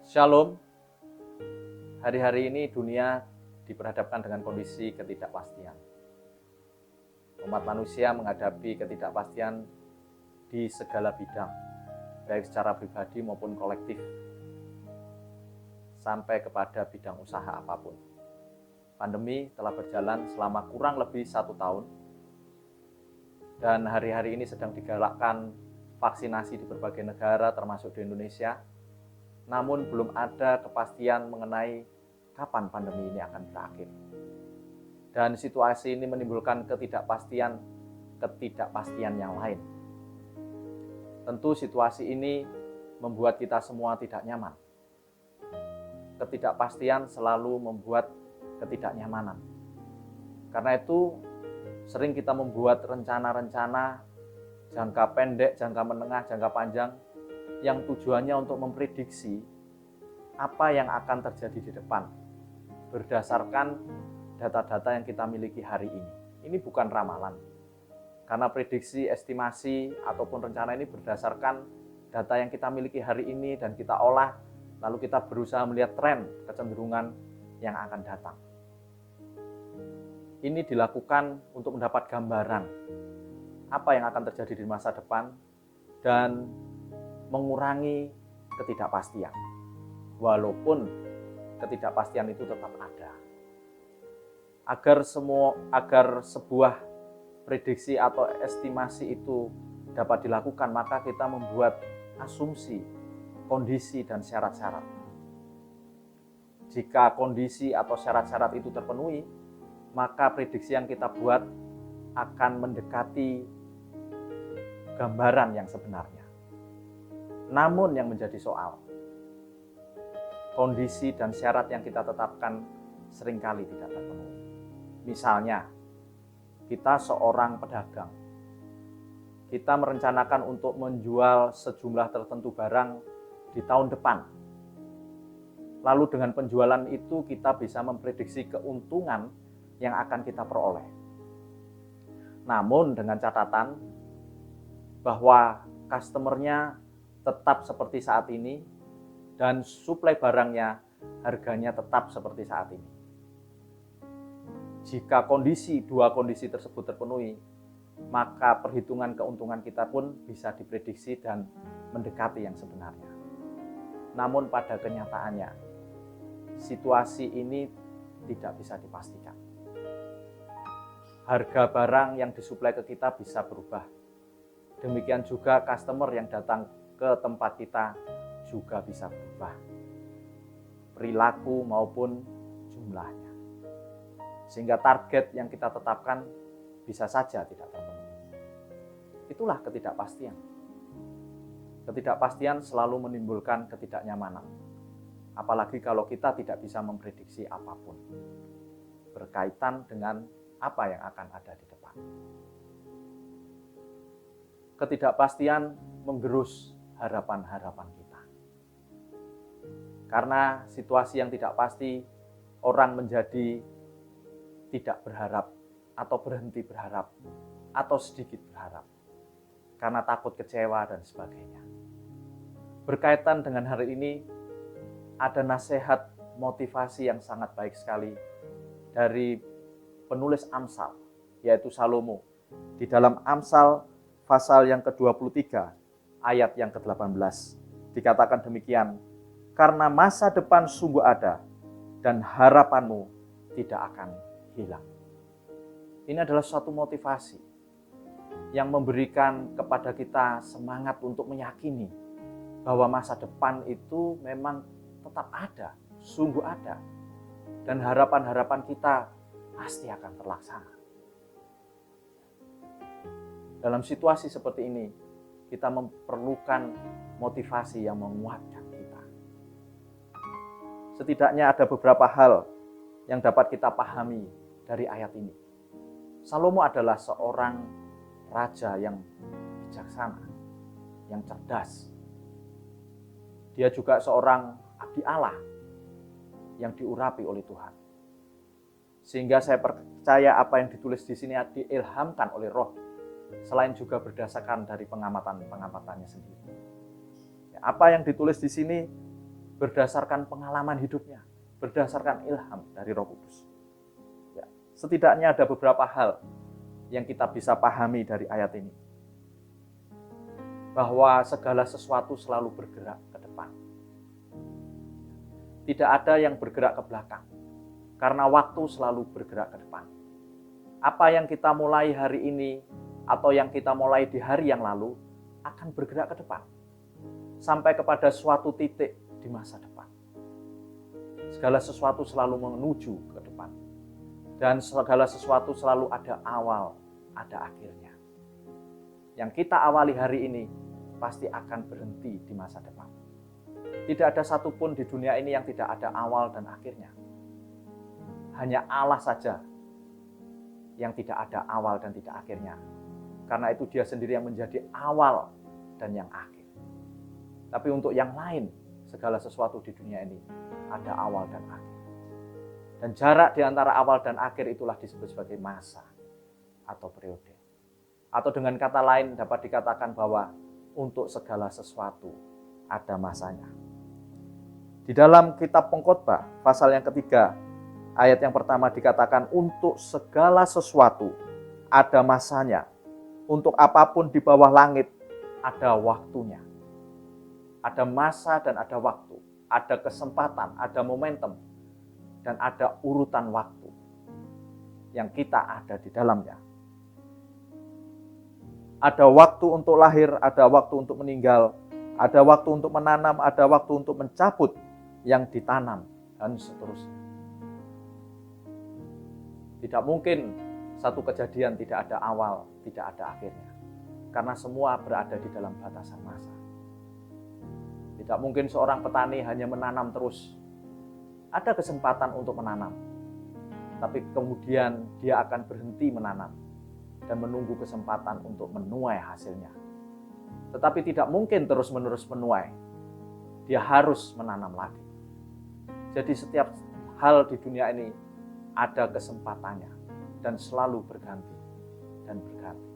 Shalom, hari-hari ini dunia diperhadapkan dengan kondisi ketidakpastian. Umat manusia menghadapi ketidakpastian di segala bidang, baik secara pribadi maupun kolektif, sampai kepada bidang usaha apapun. Pandemi telah berjalan selama kurang lebih 1 tahun, dan hari-hari ini sedang digalakkan vaksinasi di berbagai negara termasuk di Indonesia. Namun belum ada kepastian mengenai kapan pandemi ini akan berakhir. Dan situasi ini menimbulkan ketidakpastian yang lain. Tentu situasi ini membuat kita semua tidak nyaman. Ketidakpastian selalu membuat ketidaknyamanan. Karena itu sering kita membuat rencana-rencana jangka pendek, jangka menengah, jangka panjang yang tujuannya untuk memprediksi apa yang akan terjadi di depan berdasarkan data-data yang kita miliki hari ini. Ini bukan ramalan, karena prediksi, estimasi, ataupun rencana ini berdasarkan data yang kita miliki hari ini dan kita olah, lalu kita berusaha melihat tren kecenderungan yang akan datang. Ini dilakukan untuk mendapat gambaran apa yang akan terjadi di masa depan dan mengurangi ketidakpastian, walaupun ketidakpastian itu tetap ada. Agar sebuah prediksi atau estimasi itu dapat dilakukan, maka kita membuat asumsi, kondisi, dan syarat-syarat. Jika kondisi atau syarat-syarat itu terpenuhi, maka prediksi yang kita buat akan mendekati gambaran yang sebenarnya. Namun yang menjadi soal, kondisi dan syarat yang kita tetapkan seringkali tidak terpenuhi. Misalnya, kita seorang pedagang. Kita merencanakan untuk menjual sejumlah tertentu barang di tahun depan. Lalu dengan penjualan itu kita bisa memprediksi keuntungan yang akan kita peroleh. Namun dengan catatan bahwa customer-nya tetap seperti saat ini, dan suplai barangnya, harganya tetap seperti saat ini. Jika dua kondisi tersebut terpenuhi, maka perhitungan keuntungan kita pun bisa diprediksi dan mendekati yang sebenarnya. Namun pada kenyataannya, situasi ini tidak bisa dipastikan. Harga barang yang disuplai ke kita bisa berubah. Demikian juga customer yang datang ke tempat kita juga bisa berubah, perilaku maupun jumlahnya. Sehingga target yang kita tetapkan bisa saja tidak terpenuhi. Itulah ketidakpastian. Ketidakpastian selalu menimbulkan ketidaknyamanan. Apalagi kalau kita tidak bisa memprediksi apapun berkaitan dengan apa yang akan ada di depan. Ketidakpastian menggerus harapan-harapan kita. Karena situasi yang tidak pasti, orang menjadi tidak berharap, atau berhenti berharap, atau sedikit berharap, karena takut kecewa dan sebagainya. Berkaitan dengan hari ini, ada nasihat motivasi yang sangat baik sekali dari penulis Amsal, yaitu Salomo. Di dalam Amsal pasal yang ke-23, ayat yang ke-18, dikatakan demikian, karena masa depan sungguh ada, dan harapanmu tidak akan hilang. Ini adalah suatu motivasi yang memberikan kepada kita semangat untuk meyakini bahwa masa depan itu memang tetap ada, sungguh ada, dan harapan-harapan kita pasti akan terlaksana. Dalam situasi seperti ini, kita memerlukan motivasi yang menguatkan kita. Setidaknya ada beberapa hal yang dapat kita pahami dari ayat ini. Salomo adalah seorang raja yang bijaksana, yang cerdas. Dia juga seorang abdi Allah yang diurapi oleh Tuhan. Sehingga saya percaya apa yang ditulis di sini diilhamkan oleh Roh, selain juga berdasarkan dari pengamatan-pengamatannya sendiri. Apa yang ditulis di sini berdasarkan pengalaman hidupnya, berdasarkan ilham dari Roh Kudus. Ya, setidaknya ada beberapa hal yang kita bisa pahami dari ayat ini. Bahwa segala sesuatu selalu bergerak ke depan. Tidak ada yang bergerak ke belakang. Karena waktu selalu bergerak ke depan. Apa yang kita mulai hari ini atau yang kita mulai di hari yang lalu akan bergerak ke depan. Sampai kepada suatu titik di masa depan. Segala sesuatu selalu menuju ke depan. Dan segala sesuatu selalu ada awal, ada akhirnya. Yang kita awali hari ini pasti akan berhenti di masa depan. Tidak ada satupun di dunia ini yang tidak ada awal dan akhirnya. Hanya Allah saja yang tidak ada awal dan tidak akhirnya. Karena itu dia sendiri yang menjadi awal dan yang akhir. Tapi untuk yang lain, segala sesuatu di dunia ini ada awal dan akhir. Dan jarak di antara awal dan akhir itulah disebut sebagai masa atau periode. Atau dengan kata lain dapat dikatakan bahwa untuk segala sesuatu ada masanya. Di dalam kitab Pengkhotbah, pasal yang ketiga, ayat yang pertama dikatakan untuk segala sesuatu ada masanya. Untuk apapun di bawah langit ada waktunya. Ada masa dan ada waktu. Ada kesempatan, ada momentum. Dan ada urutan waktu yang kita ada di dalamnya. Ada waktu untuk lahir, ada waktu untuk meninggal, ada waktu untuk menanam, ada waktu untuk mencabut yang ditanam, dan seterusnya. Tidak mungkin satu kejadian tidak ada awal, tidak ada akhirnya. Karena semua berada di dalam batasan masa. Tidak mungkin seorang petani hanya menanam terus. Ada kesempatan untuk menanam, tapi kemudian dia akan berhenti menanam dan menunggu kesempatan untuk menuai hasilnya. Tetapi tidak mungkin terus-menerus menuai. Dia harus menanam lagi. Jadi setiap hal di dunia ini ada kesempatannya dan selalu berganti dan berganti.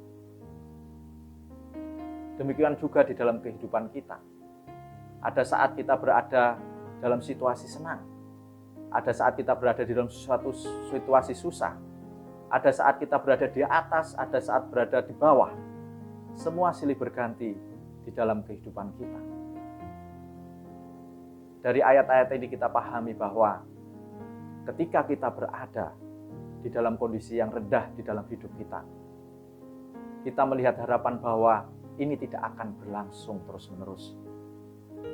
Demikian juga di dalam kehidupan kita. Ada saat kita berada dalam situasi senang. Ada saat kita berada di dalam suatu situasi susah. Ada saat kita berada di atas, ada saat berada di bawah. Semua silih berganti di dalam kehidupan kita. Dari ayat-ayat ini kita pahami bahwa ketika kita berada di dalam kondisi yang rendah di dalam hidup kita, kita melihat harapan bahwa ini tidak akan berlangsung terus-menerus.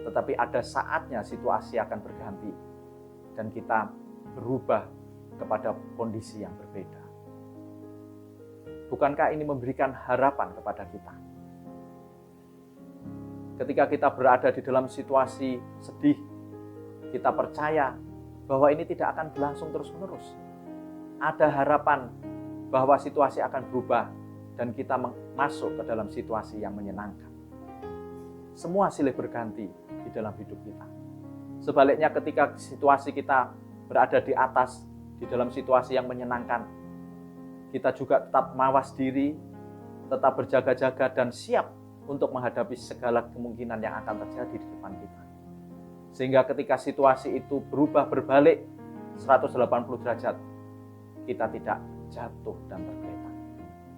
Tetapi ada saatnya situasi akan berganti dan kita berubah kepada kondisi yang berbeda. Bukankah ini memberikan harapan kepada kita? Ketika kita berada di dalam situasi sedih, kita percaya bahwa ini tidak akan berlangsung terus-menerus. Ada harapan bahwa situasi akan berubah dan kita masuk ke dalam situasi yang menyenangkan. Semua silih berganti di dalam hidup kita. Sebaliknya ketika situasi kita berada di atas, di dalam situasi yang menyenangkan, kita juga tetap mawas diri, tetap berjaga-jaga dan siap untuk menghadapi segala kemungkinan yang akan terjadi di depan kita. Sehingga ketika situasi itu berubah berbalik 180 derajat, kita tidak jatuh dan tergeletak.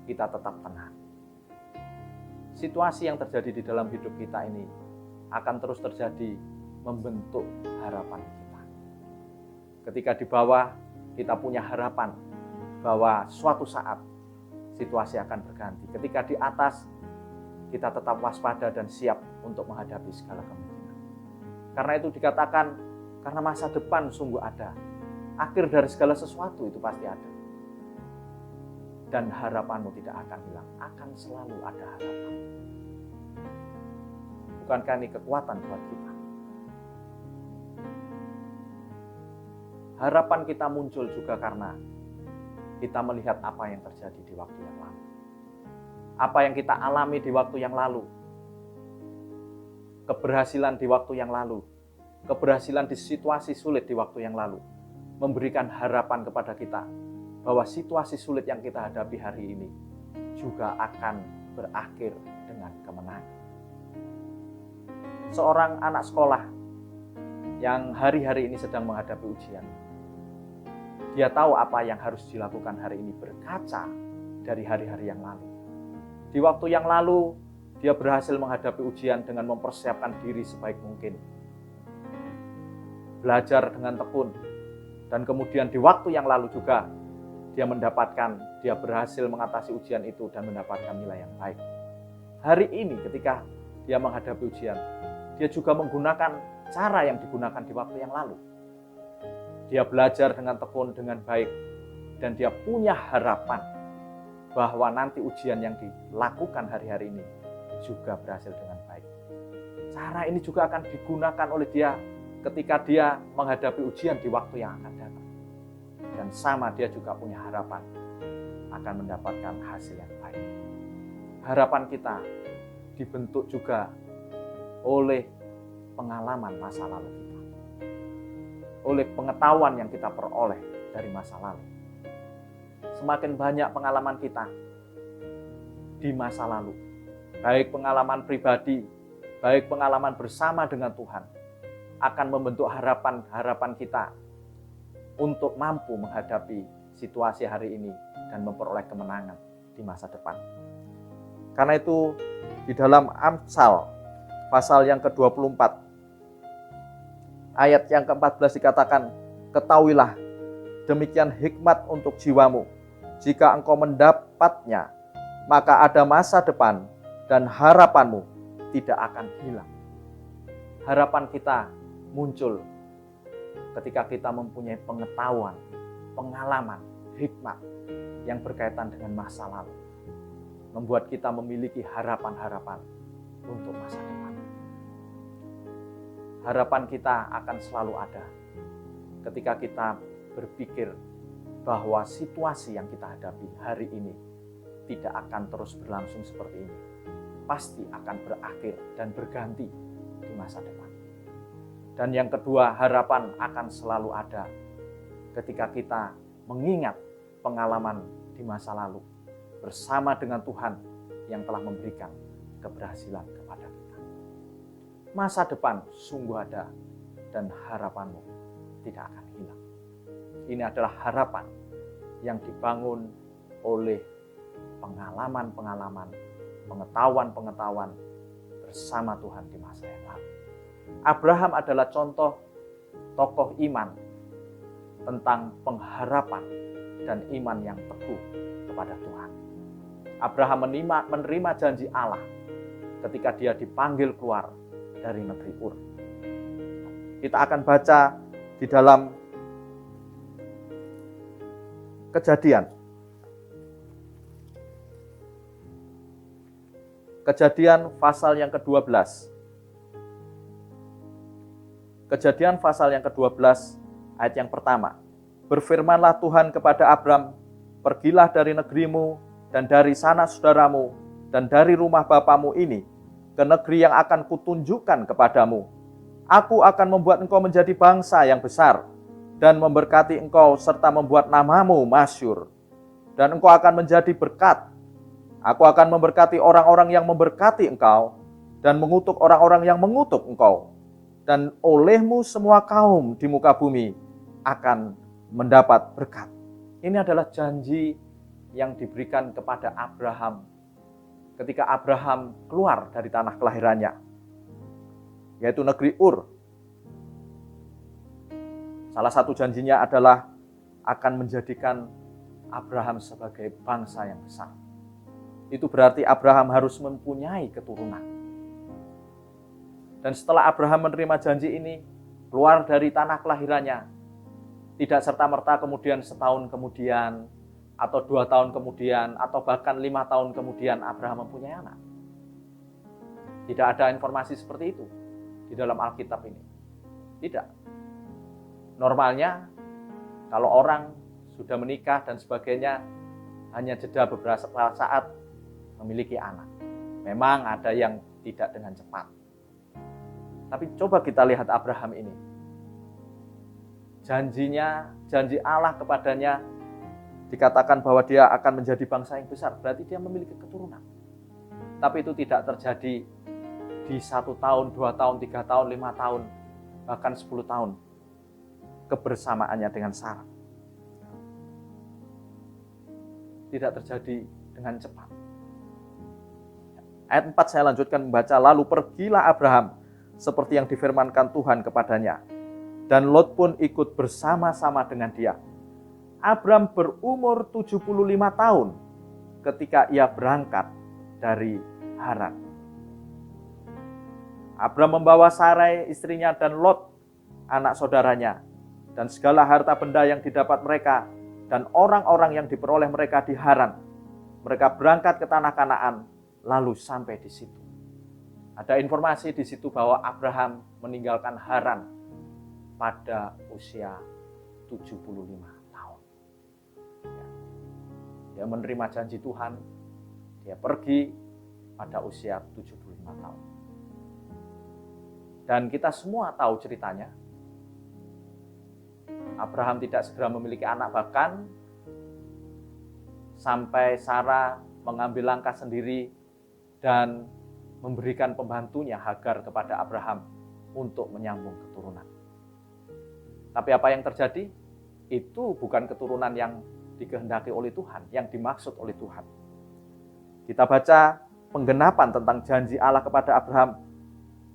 Kita tetap tenang. Situasi yang terjadi di dalam hidup kita ini akan terus terjadi membentuk harapan kita. Ketika di bawah kita punya harapan bahwa suatu saat situasi akan berganti. Ketika di atas kita tetap waspada dan siap untuk menghadapi segala kemungkinan. Karena itu dikatakan, karena masa depan sungguh ada. Akhir dari segala sesuatu itu pasti ada. Dan harapanmu tidak akan hilang, akan selalu ada harapan. Bukankah ini kekuatan buat kita? Harapan kita muncul juga karena kita melihat apa yang terjadi di waktu yang lalu. Apa yang kita alami di waktu yang lalu. Keberhasilan di waktu yang lalu. Keberhasilan di situasi sulit di waktu yang lalu. Memberikan harapan kepada kita bahwa situasi sulit yang kita hadapi hari ini juga akan berakhir dengan kemenangan. Seorang anak sekolah yang hari-hari ini sedang menghadapi ujian. Dia tahu apa yang harus dilakukan hari ini berkaca dari hari-hari yang lalu. Di waktu yang lalu, dia berhasil menghadapi ujian dengan mempersiapkan diri sebaik mungkin. Belajar dengan tekun. Dan kemudian di waktu yang lalu juga, dia berhasil mengatasi ujian itu dan mendapatkan nilai yang baik. Hari ini ketika dia menghadapi ujian, dia juga menggunakan cara yang digunakan di waktu yang lalu. Dia belajar dengan tekun, dengan baik, dan dia punya harapan bahwa nanti ujian yang dilakukan hari-hari ini juga berhasil dengan baik. Cara ini juga akan digunakan oleh dia ketika dia menghadapi ujian di waktu yang akan datang. Dan sama dia juga punya harapan akan mendapatkan hasil yang baik. Harapan kita dibentuk juga oleh pengalaman masa lalu kita. Oleh pengetahuan yang kita peroleh dari masa lalu. Semakin banyak pengalaman kita di masa lalu, baik pengalaman pribadi, baik pengalaman bersama dengan Tuhan, akan membentuk harapan kita untuk mampu menghadapi situasi hari ini dan memperoleh kemenangan di masa depan. Karena itu di dalam Amsal pasal yang ke-24 ayat yang ke-14 dikatakan, ketahuilah demikian hikmat untuk jiwamu, jika engkau mendapatnya, maka ada masa depan dan harapanmu tidak akan hilang. Harapan kita muncul ketika kita mempunyai pengetahuan, pengalaman, hikmat yang berkaitan dengan masa lalu. Membuat kita memiliki harapan-harapan untuk masa depan. Harapan kita akan selalu ada ketika kita berpikir bahwa situasi yang kita hadapi hari ini tidak akan terus berlangsung seperti ini. Pasti akan berakhir dan berganti di masa depan. Dan yang kedua, harapan akan selalu ada ketika kita mengingat pengalaman di masa lalu bersama dengan Tuhan yang telah memberikan keberhasilan kepada kita. Masa depan sungguh ada dan harapanmu tidak akan hilang. Ini adalah harapan yang dibangun oleh pengalaman-pengalaman, pengetahuan-pengetahuan bersama Tuhan di masa yang lalu. Abraham adalah contoh tokoh iman tentang pengharapan dan iman yang teguh kepada Tuhan. Abraham menerima janji Allah ketika dia dipanggil keluar dari negeri Ur. Kita akan baca di dalam Kejadian pasal yang ke-12. Kejadian pasal yang ke-12 ayat yang pertama. Berfirmanlah Tuhan kepada Abram, pergilah dari negerimu dan dari sanak saudaramu dan dari rumah bapamu ini ke negeri yang akan kutunjukkan kepadamu. Aku akan membuat engkau menjadi bangsa yang besar dan memberkati engkau serta membuat namamu masyhur. Dan engkau akan menjadi berkat. Aku akan memberkati orang-orang yang memberkati engkau dan mengutuk orang-orang yang mengutuk engkau. Dan olehmu semua kaum di muka bumi akan mendapat berkat. Ini adalah janji yang diberikan kepada Abraham ketika Abraham keluar dari tanah kelahirannya, yaitu negeri Ur. Salah satu janjinya adalah akan menjadikan Abraham sebagai bangsa yang besar. Itu berarti Abraham harus mempunyai keturunan. Dan setelah Abraham menerima janji ini, keluar dari tanah kelahirannya, tidak serta-merta kemudian setahun kemudian, atau 2 tahun kemudian, atau bahkan 5 tahun kemudian Abraham mempunyai anak. Tidak ada informasi seperti itu di dalam Alkitab ini. Tidak. Normalnya, kalau orang sudah menikah dan sebagainya, hanya jeda beberapa saat memiliki anak. Memang ada yang tidak dengan cepat. Tapi coba kita lihat Abraham ini. Janji Allah kepadanya dikatakan bahwa dia akan menjadi bangsa yang besar. Berarti dia memiliki keturunan. Tapi itu tidak terjadi di 1 tahun, 2 tahun, 3 tahun, 5 tahun. bahkan 10 tahun kebersamaannya dengan Sarah. Tidak terjadi dengan cepat. Ayat 4 saya lanjutkan membaca. Lalu pergilah Abraham seperti yang difirmankan Tuhan kepadanya. Dan Lot pun ikut bersama-sama dengan dia. Abraham berumur 75 tahun ketika ia berangkat dari Haran. Abraham membawa Sarai istrinya dan Lot anak saudaranya dan segala harta benda yang didapat mereka dan orang-orang yang diperoleh mereka di Haran. Mereka berangkat ke tanah Kanaan lalu sampai di situ. Ada informasi di situ bahwa Abraham meninggalkan Haran pada usia 75 tahun. Dia menerima janji Tuhan, dia pergi pada usia 75 tahun. Dan kita semua tahu ceritanya. Abraham tidak segera memiliki anak, bahkan sampai Sarah mengambil langkah sendiri dan memberikan pembantunya Hagar kepada Abraham untuk menyambung keturunan. Tapi apa yang terjadi? Itu bukan keturunan yang dikehendaki oleh Tuhan, yang dimaksud oleh Tuhan. Kita baca penggenapan tentang janji Allah kepada Abraham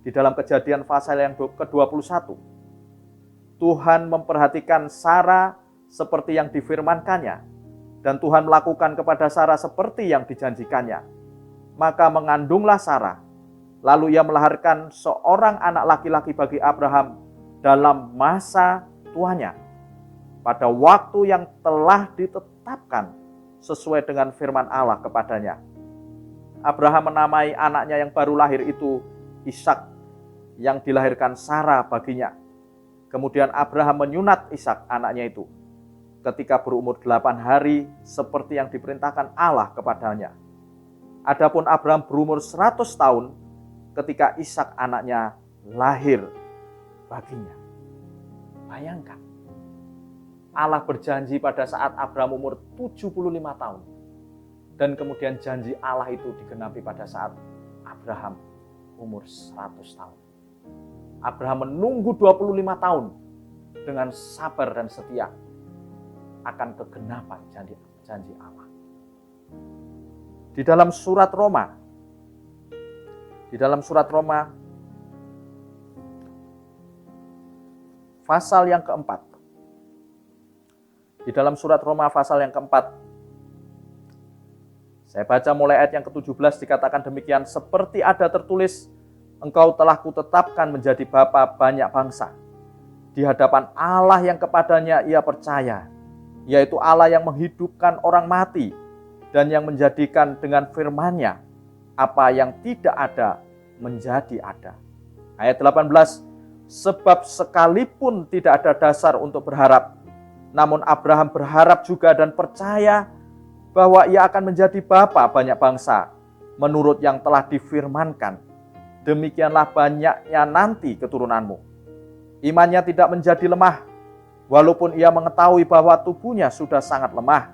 di dalam Kejadian pasal yang ke-21. Tuhan memperhatikan Sarah seperti yang difirmankannya, dan Tuhan melakukan kepada Sarah seperti yang dijanjikannya. Maka mengandunglah Sarah, lalu ia melahirkan seorang anak laki-laki bagi Abraham dalam masa tuanya, pada waktu yang telah ditetapkan sesuai dengan firman Allah kepadanya. Abraham menamai anaknya yang baru lahir itu Ishak, yang dilahirkan Sarah baginya. Kemudian Abraham menyunat Ishak anaknya itu ketika berumur 8 hari seperti yang diperintahkan Allah kepadanya. Adapun Abraham berumur 100 tahun ketika Ishak anaknya lahir baginya. Bayangkan, Allah berjanji pada saat Abraham umur 75 tahun. Dan kemudian janji Allah itu digenapi pada saat Abraham umur 100 tahun. Abraham menunggu 25 tahun dengan sabar dan setia akan kegenapan janji Allah. Di dalam surat Roma pasal yang keempat. Di dalam surat Roma pasal yang keempat, saya baca mulai ayat yang ke-17 dikatakan demikian, seperti ada tertulis, engkau telah kutetapkan menjadi bapa banyak bangsa di hadapan Allah yang kepadanya ia percaya, yaitu Allah yang menghidupkan orang mati dan yang menjadikan dengan firman-Nya apa yang tidak ada menjadi ada. Ayat 18, sebab sekalipun tidak ada dasar untuk berharap, namun Abraham berharap juga dan percaya bahwa ia akan menjadi bapa banyak bangsa menurut yang telah difirmankan. Demikianlah banyaknya nanti keturunanmu. Imannya tidak menjadi lemah, walaupun ia mengetahui bahwa tubuhnya sudah sangat lemah,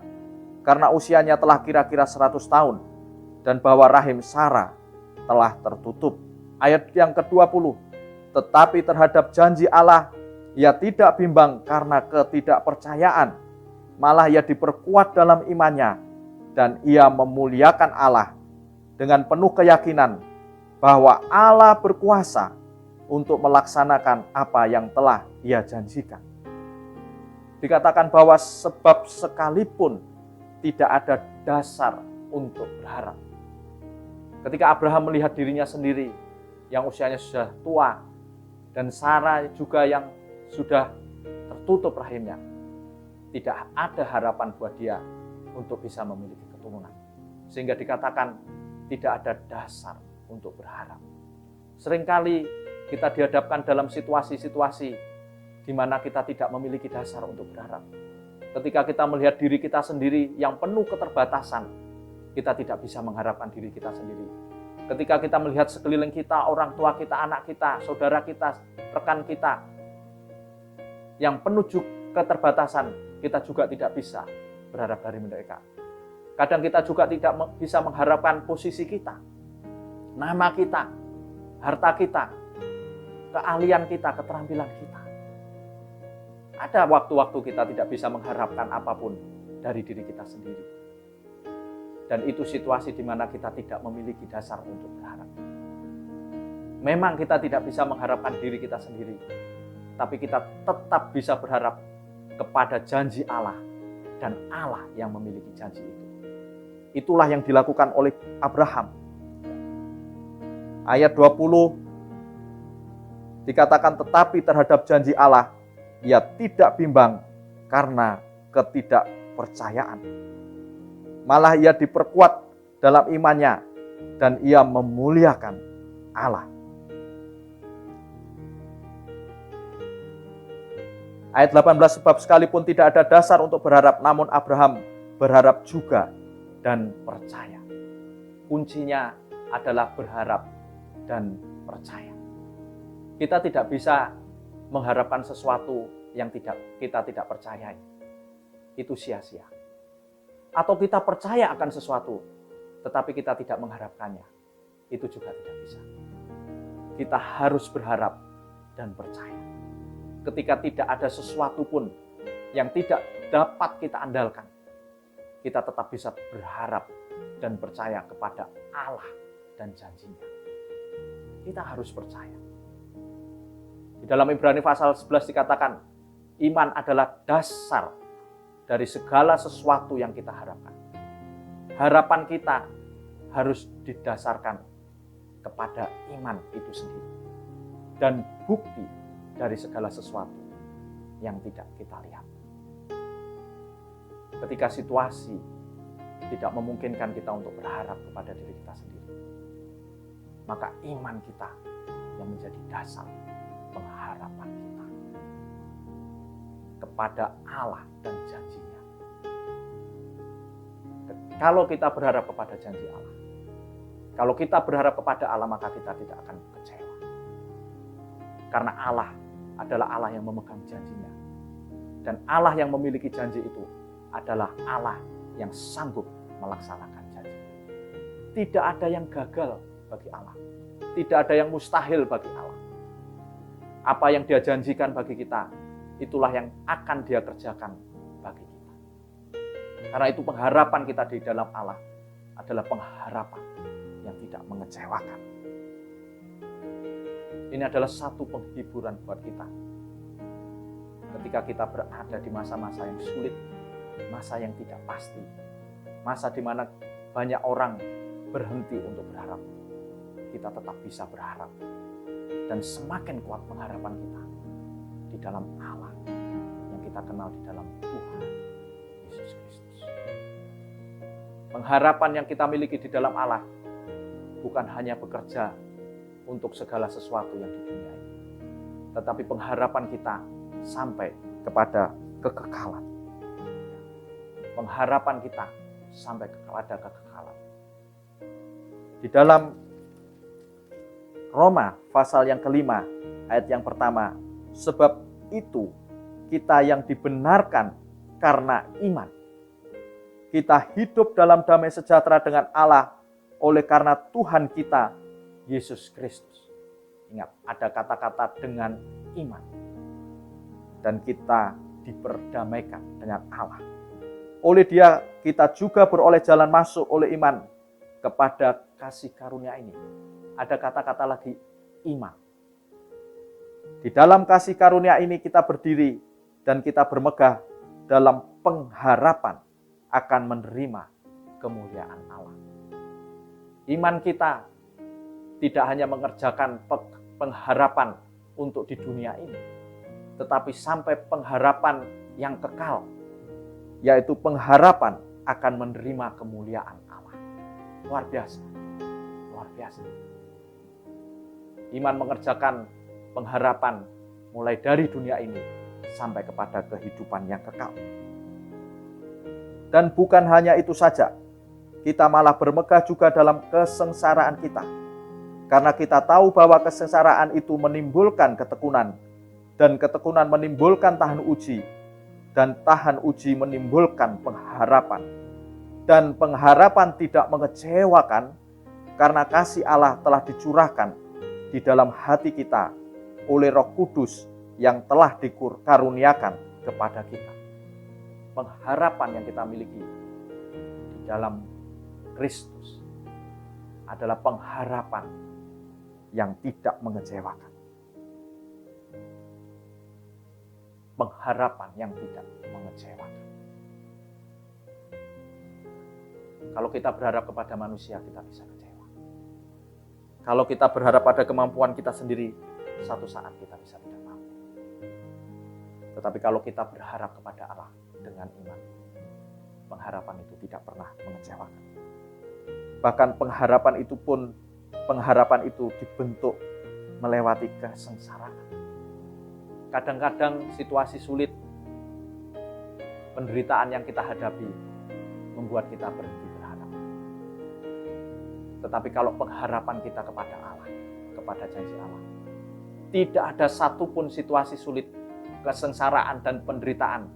karena usianya telah kira-kira 100 tahun, dan bahwa rahim Sarah telah tertutup. Ayat yang ke-20, tetapi terhadap janji Allah, ia tidak bimbang karena ketidakpercayaan, malah ia diperkuat dalam imannya, dan ia memuliakan Allah dengan penuh keyakinan, bahwa Allah berkuasa untuk melaksanakan apa yang telah ia janjikan. Dikatakan bahwa sebab sekalipun tidak ada dasar untuk berharap. Ketika Abraham melihat dirinya sendiri yang usianya sudah tua, dan Sarah juga yang sudah tertutup rahimnya, tidak ada harapan buat dia untuk bisa memiliki keturunan. Sehingga dikatakan tidak ada dasar untuk berharap. Seringkali kita dihadapkan dalam situasi-situasi di mana kita tidak memiliki dasar untuk berharap. Ketika kita melihat diri kita sendiri yang penuh keterbatasan, kita tidak bisa mengharapkan diri kita sendiri. Ketika kita melihat sekeliling kita, orang tua kita, anak kita, saudara kita, rekan kita yang penuh keterbatasan, kita juga tidak bisa berharap dari mereka. Kadang kita juga tidak bisa mengharapkan posisi kita, nama kita, harta kita, keahlian kita, keterampilan kita. Ada waktu-waktu kita tidak bisa mengharapkan apapun dari diri kita sendiri. Dan itu situasi di mana kita tidak memiliki dasar untuk berharap. Memang kita tidak bisa mengharapkan diri kita sendiri, tapi kita tetap bisa berharap kepada janji Allah dan Allah yang memiliki janji itu. Itulah yang dilakukan oleh Abraham. Ayat 20 dikatakan, tetapi terhadap janji Allah ia tidak bimbang karena ketidakpercayaan. Malah ia diperkuat dalam imannya dan ia memuliakan Allah. Ayat 18, sebab sekalipun tidak ada dasar untuk berharap, namun Abraham berharap juga dan percaya. Kuncinya adalah berharap dan percaya. Kita tidak bisa mengharapkan sesuatu yang kita tidak percayai. Itu sia-sia. Atau kita percaya akan sesuatu, tetapi kita tidak mengharapkannya. Itu juga tidak bisa. Kita harus berharap dan percaya. Ketika tidak ada sesuatu pun yang tidak dapat kita andalkan, kita tetap bisa berharap dan percaya kepada Allah dan janjinya. Kita harus percaya. Di dalam Ibrani pasal 11 dikatakan, iman adalah dasar dari segala sesuatu yang kita harapkan. Harapan kita harus didasarkan kepada iman itu sendiri. Dan bukti dari segala sesuatu yang tidak kita lihat. Ketika situasi tidak memungkinkan kita untuk berharap kepada diri kita sendiri, maka iman kita yang menjadi dasar pengharapan kita kepada Allah dan janjinya. Kalau kita berharap kepada janji Allah, kalau kita berharap kepada Allah, maka kita tidak akan kecewa. Karena Allah adalah Allah yang memegang janjinya. Dan Allah yang memiliki janji itu adalah Allah yang sanggup melaksanakan janji. Tidak ada yang gagal bagi Allah. Tidak ada yang mustahil bagi Allah. Apa yang Dia janjikan bagi kita, itulah yang akan Dia kerjakan bagi kita. Karena itu pengharapan kita di dalam Allah adalah pengharapan yang tidak mengecewakan. Ini adalah satu penghiburan buat kita. Ketika kita berada di masa-masa yang sulit, masa yang tidak pasti, masa di mana banyak orang berhenti untuk berharap, kita tetap bisa berharap. Dan semakin kuat pengharapan kita di dalam Allah yang kita kenal di dalam Tuhan Yesus Kristus. Pengharapan yang kita miliki di dalam Allah bukan hanya bekerja untuk segala sesuatu yang di dunia ini, tetapi pengharapan kita sampai kepada kekekalan. Pengharapan kita sampai kepada kekekalan. Di dalam Roma pasal yang kelima, ayat yang pertama, sebab itu kita yang dibenarkan karena iman, kita hidup dalam damai sejahtera dengan Allah oleh karena Tuhan kita Yesus Kristus. Ingat, ada kata-kata dengan iman. Dan kita diperdamaikan dengan Allah. Oleh Dia kita juga beroleh jalan masuk oleh iman kepada kasih karunia ini. Ada kata-kata lagi, iman. Di dalam kasih karunia ini kita berdiri dan kita bermegah dalam pengharapan akan menerima kemuliaan Allah. Iman kita tidak hanya mengerjakan pengharapan untuk di dunia ini, tetapi sampai pengharapan yang kekal, yaitu pengharapan akan menerima kemuliaan Allah. Luar biasa. Luar biasa. Iman mengerjakan pengharapan mulai dari dunia ini sampai kepada kehidupan yang kekal. Dan bukan hanya itu saja, kita malah bermegah juga dalam kesengsaraan kita. Karena kita tahu bahwa kesengsaraan itu menimbulkan ketekunan, dan ketekunan menimbulkan tahan uji, dan tahan uji menimbulkan pengharapan. Dan pengharapan tidak mengecewakan, karena kasih Allah telah dicurahkan di dalam hati kita oleh Roh Kudus yang telah dikaruniakan kepada kita. Pengharapan yang kita miliki di dalam Kristus adalah pengharapan yang tidak mengecewakan. Pengharapan yang tidak mengecewakan. Kalau kita berharap kepada manusia, kita bisa kecewa. Kalau kita berharap pada kemampuan kita sendiri, satu saat kita bisa tidak mampu. Tetapi kalau kita berharap kepada Allah dengan iman, pengharapan itu tidak pernah mengecewakan. Bahkan pengharapan itu dibentuk melewati kesengsaraan. Kadang-kadang situasi sulit, penderitaan yang kita hadapi membuat kita berhenti berharap. Tetapi kalau pengharapan kita kepada Allah, kepada janji Allah, tidak ada satupun situasi sulit, kesengsaraan dan penderitaan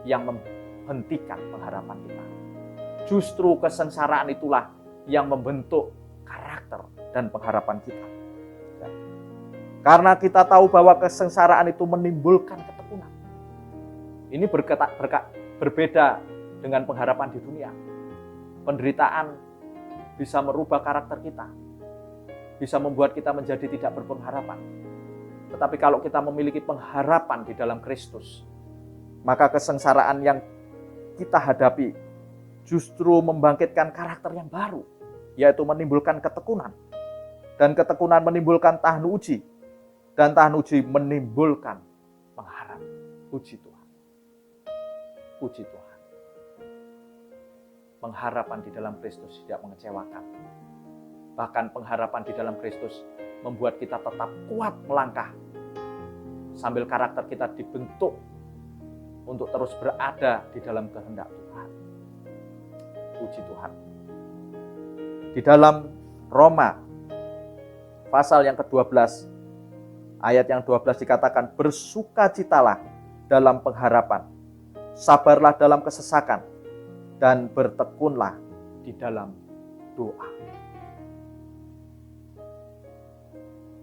yang menghentikan pengharapan kita. Justru kesengsaraan itulah yang membentuk karakter dan pengharapan kita. Karena kita tahu bahwa kesengsaraan itu menimbulkan ketekunan. Ini berbeda dengan pengharapan di dunia. Penderitaan bisa merubah karakter kita, bisa membuat kita menjadi tidak berpengharapan. Tetapi kalau kita memiliki pengharapan di dalam Kristus, maka kesengsaraan yang kita hadapi justru membangkitkan karakter yang baru, yaitu menimbulkan ketekunan. Dan ketekunan menimbulkan tahan uji, dan tahan uji menimbulkan pengharapan. Puji Tuhan. Puji Tuhan. Pengharapan di dalam Kristus tidak mengecewakan. Bahkan pengharapan di dalam Kristus membuat kita tetap kuat melangkah sambil karakter kita dibentuk untuk terus berada di dalam kehendak Tuhan. Puji Tuhan. Di dalam Roma pasal yang ke-12 ayat yang 12 dikatakan, bersukacitalah dalam pengharapan, sabarlah dalam kesesakan, dan bertekunlah di dalam doa.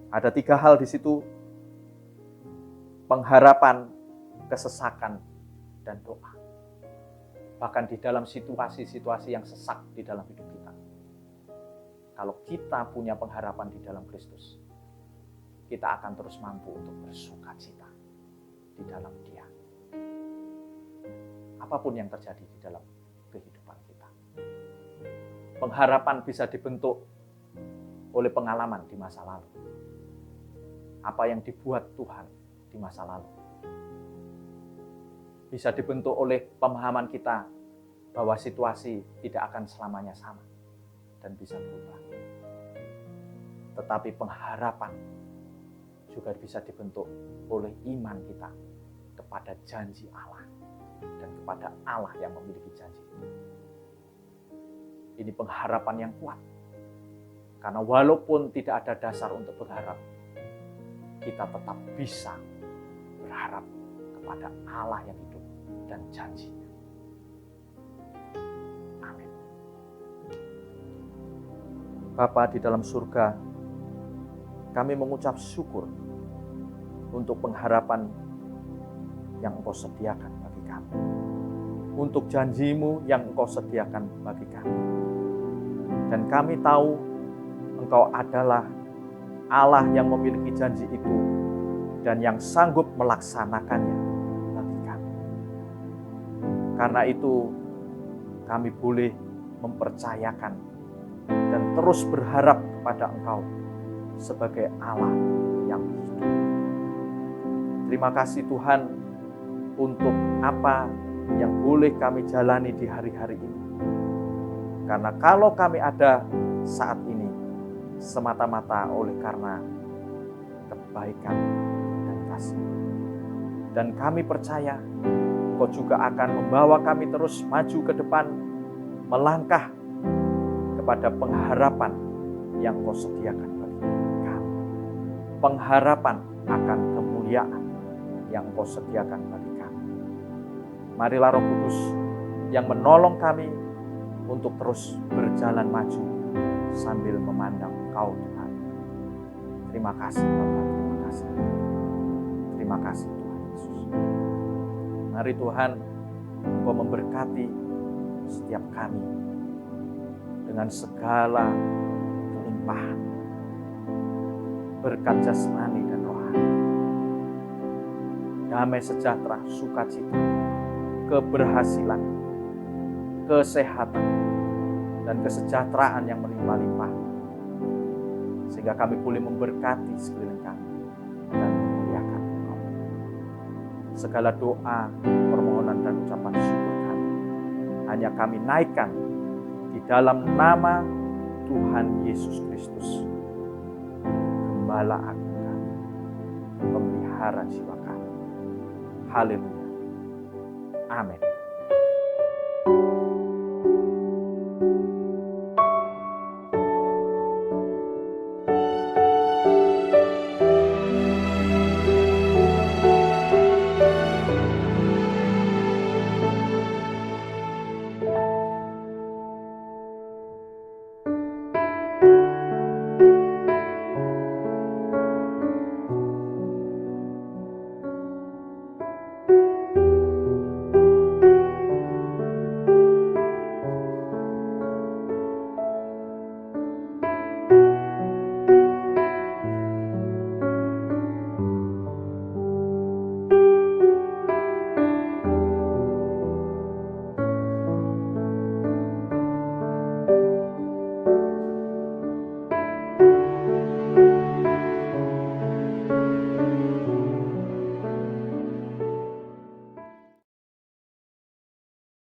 Ada 3 hal di situ, pengharapan, kesesakan, dan doa. Bahkan di dalam situasi-situasi yang sesak di dalam hidup kita. Kalau kita punya pengharapan di dalam Kristus, kita akan terus mampu untuk bersukacita di dalam Dia. Apapun yang terjadi di dalam kehidupan kita. Pengharapan bisa dibentuk oleh pengalaman di masa lalu. Apa yang dibuat Tuhan di masa lalu. Bisa dibentuk oleh pemahaman kita bahwa situasi tidak akan selamanya sama dan bisa berubah. Tetapi pengharapan juga bisa dibentuk oleh iman kita kepada janji Allah dan kepada Allah yang memiliki janji. Ini pengharapan yang kuat. Karena walaupun tidak ada dasar untuk berharap, kita tetap bisa berharap kepada Allah yang hidup dan janjinya. Amin. Bapa di dalam surga, kami mengucap syukur untuk pengharapan yang Engkau sediakan bagi kami. Untuk janji-Mu yang Engkau sediakan bagi kami. Dan kami tahu Engkau adalah Allah yang memiliki janji itu dan yang sanggup melaksanakannya bagi kami. Karena itu kami boleh mempercayakan dan terus berharap kepada Engkau sebagai Allah yang hidup. Terima kasih Tuhan untuk apa yang boleh kami jalani di hari-hari ini. Karena kalau kami ada saat ini, semata-mata oleh karena kebaikan dan kasih. Dan kami percaya Engkau juga akan membawa kami terus maju ke depan, melangkah kepada pengharapan yang Engkau sediakan bagi kami. Pengharapan akan kemuliaan yang Engkau sediakan bagi kami. Marilah Roh Kudus yang menolong kami untuk terus berjalan maju sambil memandang Engkau Tuhan. Terima kasih Bapak, terima kasih. Terima kasih Tuhan Yesus. Mari Tuhan, Engkau memberkati setiap kami dengan segala kelimpahan berkat jasmani dan rohani. Damai sejahtera, sukacita, keberhasilan, kesehatan, dan kesejahteraan yang melimpah-limpah. Sehingga kami boleh memberkati sekeliling kami dan memuliakan Engkau. Segala doa, permohonan, dan ucapan syukur kami hanya kami naikkan di dalam nama Tuhan Yesus Kristus, Gembala Agung kami, pemelihara jiwa kami. Haleluya. Amin.